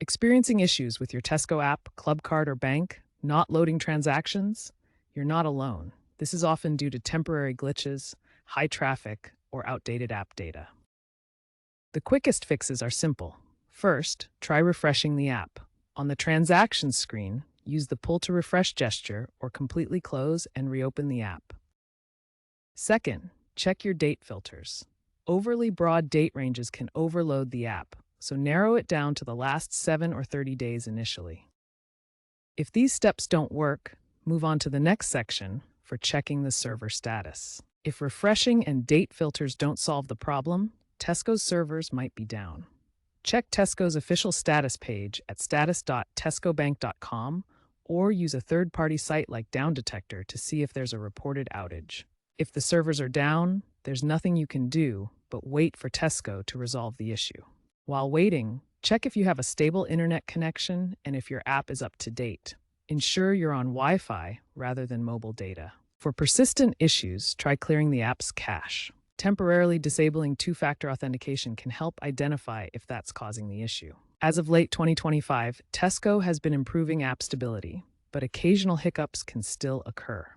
Experiencing issues with your Tesco app, club card, or bank, not loading transactions? You're not alone. This is often due to temporary glitches, high traffic, or outdated app data. The quickest fixes are simple. First, try refreshing the app. On the transactions screen, use the pull to refresh gesture or completely close and reopen the app. Second, check your date filters. Overly broad date ranges can overload the app, so narrow it down to the last 7 or 30 days initially. If these steps don't work, move on to the next section for checking the server status. If refreshing and date filters don't solve the problem, Tesco's servers might be down. Check Tesco's official status page at status.tescobank.com or use a third-party site like Down Detector to see if there's a reported outage. If the servers are down, there's nothing you can do but wait for Tesco to resolve the issue. While waiting, check if you have a stable internet connection and if your app is up to date. Ensure you're on Wi-Fi rather than mobile data. For persistent issues, try clearing the app's cache. Temporarily disabling two-factor authentication can help identify if that's causing the issue. As of late 2025, Tesco has been improving app stability, but occasional hiccups can still occur.